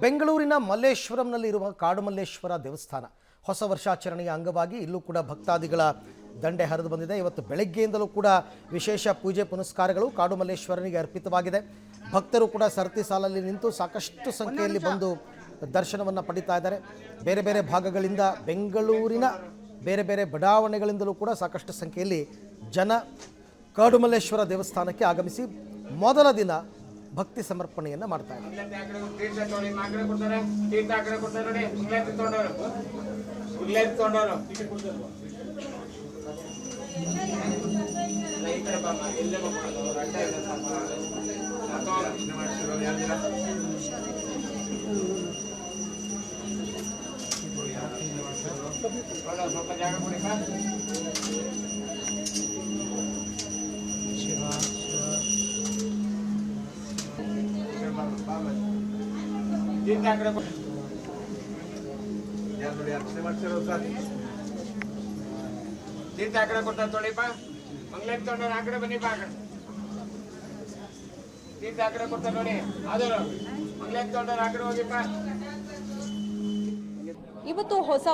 ಬೆಂಗಳೂರಿನ ಮಲ್ಲೇಶ್ವರಂನಲ್ಲಿರುವ ಕಾಡುಮಲ್ಲೇಶ್ವರ ದೇವಸ್ಥಾನ ಹೊಸ ವರ್ಷಾಚರಣೆಯ ಅಂಗವಾಗಿ ಇಲ್ಲೂ ಕೂಡ ಭಕ್ತಾದಿಗಳ ದಂಡೆ ಹರಿದು ಬಂದಿದೆ. ಇವತ್ತು ಬೆಳಗ್ಗೆಯಿಂದಲೂ ಕೂಡ ವಿಶೇಷ ಪೂಜೆ ಪುನಸ್ಕಾರಗಳು ಕಾಡುಮಲ್ಲೇಶ್ವರನಿಗೆ ಅರ್ಪಿತವಾಗಿದೆ. ಭಕ್ತರು ಕೂಡ ಸರತಿ ಸಾಲಲ್ಲಿ ನಿಂತು ಸಾಕಷ್ಟು ಸಂಖ್ಯೆಯಲ್ಲಿ ಬಂದು ದರ್ಶನವನ್ನು ಪಡಿತಾ ಇದ್ದಾರೆ. ಬೇರೆ ಬೇರೆ ಭಾಗಗಳಿಂದ ಬೆಂಗಳೂರಿನ ಬೇರೆ ಬೇರೆ ಬಡಾವಣೆಗಳಿಂದಲೂ ಕೂಡ ಸಾಕಷ್ಟು ಸಂಖ್ಯೆಯಲ್ಲಿ ಜನ ಕಾಡುಮಲ್ಲೇಶ್ವರ ದೇವಸ್ಥಾನಕ್ಕೆ ಆಗಮಿಸಿ ಮೊದಲ ದಿನ ಭಕ್ತಿ ಸಮರ್ಪಣೆಯನ್ನು ಮಾಡ್ತಾ ಇದ್ದಾರೆ. ತೀರ್ಥ ಆ ಕಡೆ ಕೊಡ್ತಾರೆ ತೊಳಿಪ ಮಂಗ್ಳೂರ್ ತೊಗೊಂಡ್ರೆ ಆ ಕಡೆ ಬನ್ನಿ ಬಾ ತೀರ್ಥ ಆ ಕಡೆ ಕೊಡ್ತಾರೆ ನೋಡಿ ಅದು ಮಂಗ್ಳೂರ್ ತೊಗೊಂಡ್ರೆ ಆ ಕಡೆ ಹೋಗಿಪ್ಪ. ಇವತ್ತು ಹೊಸ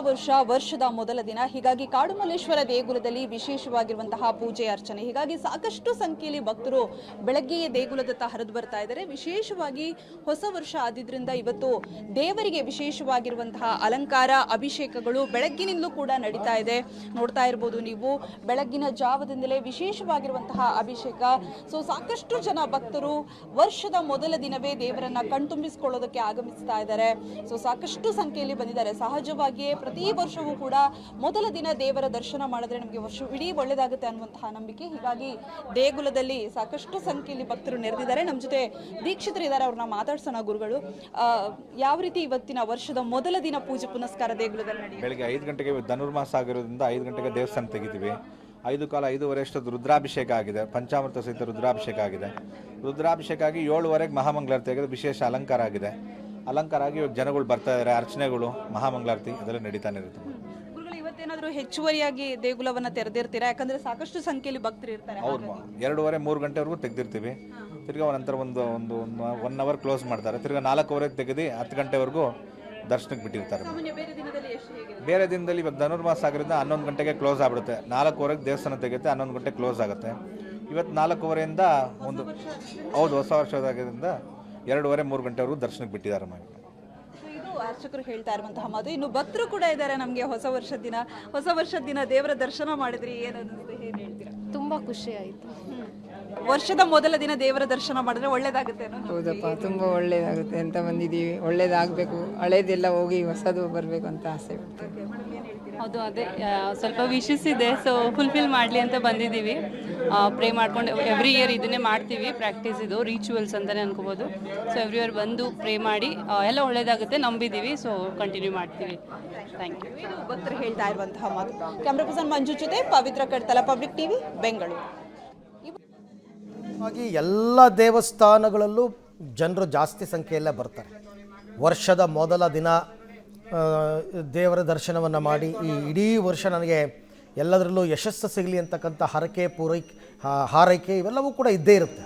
ವರ್ಷದ ಮೊದಲ ದಿನ, ಹೀಗಾಗಿ ಕಾಡುಮಲ್ಲೇಶ್ವರ ದೇಗುಲದಲ್ಲಿ ವಿಶೇಷವಾಗಿರುವಂತಹ ಪೂಜೆ ಅರ್ಚನೆ, ಹೀಗಾಗಿ ಸಾಕಷ್ಟು ಸಂಖ್ಯೆಯಲ್ಲಿ ಭಕ್ತರು ಬೆಳಗ್ಗೆಯೇ ದೇಗುಲದತ್ತ ಹರಿದು ಬರ್ತಾ ಇದ್ದಾರೆ. ವಿಶೇಷವಾಗಿ ಹೊಸ ವರ್ಷ ಆದ್ರಿಂದ ಇವತ್ತು ದೇವರಿಗೆ ವಿಶೇಷವಾಗಿರುವಂತಹ ಅಲಂಕಾರ, ಅಭಿಷೇಕಗಳು ಬೆಳಗ್ಗಿನಿಂದಲೂ ಕೂಡ ನಡೀತಾ ಇದೆ. ನೋಡ್ತಾ ಇರ್ಬೋದು ನೀವು, ಬೆಳಗ್ಗಿನ ಜಾವದಿಂದಲೇ ವಿಶೇಷವಾಗಿರುವಂತಹ ಅಭಿಷೇಕ. ಸಾಕಷ್ಟು ಜನ ಭಕ್ತರು ವರ್ಷದ ಮೊದಲ ದಿನವೇ ದೇವರನ್ನ ಕಣ್ತುಂಬಿಸಿಕೊಳ್ಳೋದಕ್ಕೆ ಆಗಮಿಸ್ತಾ ಇದ್ದಾರೆ. ಸಾಕಷ್ಟು ಸಂಖ್ಯೆಯಲ್ಲಿ ಬಂದಿದ್ದಾರೆ. ಸಹಜವಾಗಿಯೇ ಪ್ರತಿ ವರ್ಷವೂ ಕೂಡ ಮೊದಲ ದಿನ ದೇವರ ದರ್ಶನ ಮಾಡಿದ್ರೆ ನಮಗೆ ವರ್ಷವಿಡೀ ಒಳ್ಳೆಯದಾಗುತ್ತೆ ಅನ್ನುವಂತಹ ನಂಬಿಕೆ. ಹೀಗಾಗಿ ದೇಗುಲದಲ್ಲಿ ಸಾಕಷ್ಟು ಸಂಖ್ಯೆಯಲ್ಲಿ ಭಕ್ತರು ನೆರೆದಿದ್ದಾರೆ. ನಮ್ಮ ಜೊತೆ ದೀಕ್ಷಿತರು ಇದ್ದಾರೆ, ಅವ್ರನ್ನ ಮಾತಾಡ್ಸೋಣ. ಗುರುಗಳು, ಯಾವ ರೀತಿ ಇವತ್ತಿನ ವರ್ಷದ ಮೊದಲ ದಿನ ಪೂಜೆ ಪುನಸ್ಕಾರ ದೇಗುಲದಲ್ಲಿ ನಡೆಯುತ್ತೆ? ಬೆಳಿಗ್ಗೆ 5 ಗಂಟೆಗೆ ಧನುರ್ಮಾಸ ಆಗಿರೋದ್ರಿಂದ 5 ಗಂಟೆಗೆ ದೇವಸ್ಥಾನ ತೆಗಿತೀವಿ. 5:15 ಅಷ್ಟೊತ್ತು ರುದ್ರಾಭಿಷೇಕ ಆಗಿದೆ, ಪಂಚಾಮೃತ ಸಹಿತ ರುದ್ರಾಭಿಷೇಕ ಆಗಿದೆ. ರುದ್ರಾಭಿಷೇಕ ಆಗಿ 7:15 ಮಹಾಮಂಗಳಾರತಿ ಆಗಿದೆ, ವಿಶೇಷ ಅಲಂಕಾರ ಆಗಿದೆ. ಅಲಂಕಾರ ಆಗಿ ಇವಾಗ ಜನಗಳು ಬರ್ತಾ ಇದ್ದಾರೆ. ಅರ್ಚನೆಗಳು, ಮಹಾಮಂಗಳಾರತಿ ಇದೆಲ್ಲ ನಡೀತಾನೆ ಇರುತ್ತೆ. ಗುರುಗಳು, ಇವತ್ತೇನಾದರೂ ಹೆಚ್ಚುವರಿಯಾಗಿ ದೇಗುಲವನ್ನ ತೆರೆದಿರ್ತೀರಾ? ಯಾಕಂದ್ರೆ ಸಾಕಷ್ಟು ಸಂಖ್ಯೆಯಲ್ಲಿ ಭಕ್ತರು ಇರ್ತಾರೆ. ಹೌದು, 2:30-3 ಗಂಟೆವರೆಗೂ ತೆಗೆದಿರ್ತೀವಿ. ತಿರ್ಗಾ ನಂತರ ಒಂದು 1 ಅವರ್ ಕ್ಲೋಸ್ ಮಾಡ್ತಾರೆ. ತಿರ್ಗಾ 4:00ವರೆಗೆ ತೆಗೆದು 10 ಗಂಟೆವರೆಗೂ ದರ್ಶನಕ್ಕೆ ಬಿಟ್ಟಿರ್ತಾರೆ. ಬೇರೆ ದಿನದಲ್ಲಿ ಇವಾಗ ಧನುರ್ಮಾಸ ಆಗಿರೋದ್ರಿಂದ 11 ಗಂಟೆಗೆ ಕ್ಲೋಸ್ ಆಗ್ಬಿಡುತ್ತೆ. 4:00ವರೆಗೆ ದೇವಸ್ಥಾನ ತೆಗೆಯುತ್ತೆ, 11 ಗಂಟೆ ಕ್ಲೋಸ್ ಆಗುತ್ತೆ. ಇವತ್ತು 4:15 ಹೌದು, ಹೊಸ ವರ್ಷದಾಗಿದ್ದರಿಂದ 2:30-3 ಗಂಟೆವರೆಗೂ ದರ್ಶನಕ್ಕೆ ಬಿಟ್ಟಿದ್ದಾರೆ. ಇದು ಅರ್ಚಕರು ಹೇಳ್ತಾ ಇರುವಂತಹ ಮಾತು. ಇನ್ನು ಭಕ್ತರು ಕೂಡ ಇದ್ದಾರೆ. ನಮಗೆ ಹೊಸ ವರ್ಷದ ದಿನ ದೇವರ ದರ್ಶನ ಮಾಡಿದ್ರಿ, ಏನು ಹೇಳ್ತೀರಾ? ತುಂಬಾ ಖುಷಿ ಆಯ್ತು. ವರ್ಷದ ಮೊದಲ ದಿನ ದೇವರ ದರ್ಶನ ಮಾಡಿದ್ರೆ ಒಳ್ಳೇದಾಗುತ್ತೆ. ಹೌದಪ್ಪ, ತುಂಬಾ ಒಳ್ಳೇದಾಗುತ್ತೆ ಅಂತ ಬಂದಿದ್ದೀವಿ. ಒಳ್ಳೇದಾಗಬೇಕು, ಹಳೇದೆಲ್ಲ ಹೋಗಿ ಹೊಸದು ಬರಬೇಕು ಅಂತ ಆಸೆ ಪಡ್ತೀವಿ. ಹೌದು, ಅದೇ ಸ್ವಲ್ಪ ವಿಶಸ್ ಇದೆ, ಫುಲ್ಫಿಲ್ ಮಾಡಲಿ ಅಂತ ಬಂದಿದ್ದೀವಿ. ಪ್ರೇ ಮಾಡ್ಕೊಂಡು ಎವ್ರಿ ಇಯರ್ ಇದನ್ನೇ ಮಾಡ್ತೀವಿ. ಪ್ರಾಕ್ಟೀಸ್ ಇದು, ರಿಚುವಲ್ಸ್ ಅಂತಲೇ ಅನ್ಕೋಬೋದು. ಎವ್ರಿ ಇಯರ್ ಬಂದು ಪ್ರೇ ಮಾಡಿ ಎಲ್ಲ ಒಳ್ಳೇದಾಗುತ್ತೆ ನಂಬಿದ್ದೀವಿ. ಕಂಟಿನ್ಯೂ ಮಾಡ್ತೀವಿ. Thank you. ಭಕ್ತರು ಹೇಳ್ತಾ ಇರುವಂತಹ ಮಾತು. ಕ್ಯಾಮ್ರಾ ಪರ್ಸನ್ ಮಂಜು ಜೊತೆ ಪವಿತ್ರ ಕಡ್ತಲ, ಪಬ್ಲಿಕ್ ಟಿವಿ, ಬೆಂಗಳೂರು. ಹಾಗಾಗಿ ಎಲ್ಲ ದೇವಸ್ಥಾನಗಳಲ್ಲೂ ಜನರು ಜಾಸ್ತಿ ಸಂಖ್ಯೆಯಲ್ಲೇ ಬರ್ತಾರೆ. ವರ್ಷದ ಮೊದಲ ದಿನ ದೇವರ ದರ್ಶನವನ್ನು ಮಾಡಿ ಈ ಇಡೀ ವರ್ಷ ನನಗೆ ಎಲ್ಲದರಲ್ಲೂ ಯಶಸ್ಸು ಸಿಗಲಿ ಅಂತಕ್ಕಂಥ ಹಾರೈಕೆ ಇವೆಲ್ಲವೂ ಕೂಡ ಇದ್ದೇ ಇರುತ್ತೆ.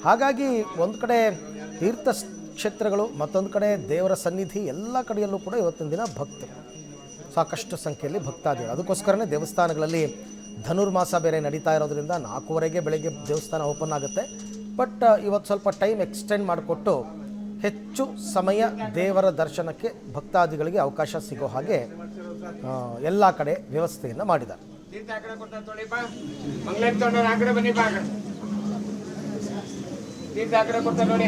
ಹಾಗಾಗಿ ಒಂದು ಕಡೆ ತೀರ್ಥ ಕ್ಷೇತ್ರಗಳು, ಮತ್ತೊಂದು ಕಡೆ ದೇವರ ಸನ್ನಿಧಿ, ಎಲ್ಲ ಕಡೆಯಲ್ಲೂ ಕೂಡ ಇವತ್ತಿನ ದಿನ ಭಕ್ತರು ಸಾಕಷ್ಟು ಸಂಖ್ಯೆಯಲ್ಲಿ ಭಕ್ತಾದಿಗಳು. ಅದಕ್ಕೋಸ್ಕರನೇ ದೇವಸ್ಥಾನಗಳಲ್ಲಿ ಧನುರ್ಮಾಸ ಬೇರೆ ನಡೀತಾ ಇರೋದ್ರಿಂದ 4:00ವರೆಗೆ ಬೆಳಗ್ಗೆ ದೇವಸ್ಥಾನ ಓಪನ್ ಆಗುತ್ತೆ. ಬಟ್ ಇವತ್ತು ಸ್ವಲ್ಪ ಟೈಮ್ ಎಕ್ಸ್ಟೆಂಡ್ ಮಾಡಿಕೊಟ್ಟು ಹೆಚ್ಚು ಸಮಯ ದೇವರ ದರ್ಶನಕ್ಕೆ ಭಕ್ತಾದಿಗಳಿಗೆ ಅವಕಾಶ ಸಿಗೋ ಹಾಗೆ ಎಲ್ಲ ಕಡೆ ವ್ಯವಸ್ಥೆಯನ್ನು ಮಾಡಿದ್ದಾರೆ. ನೋಡಿ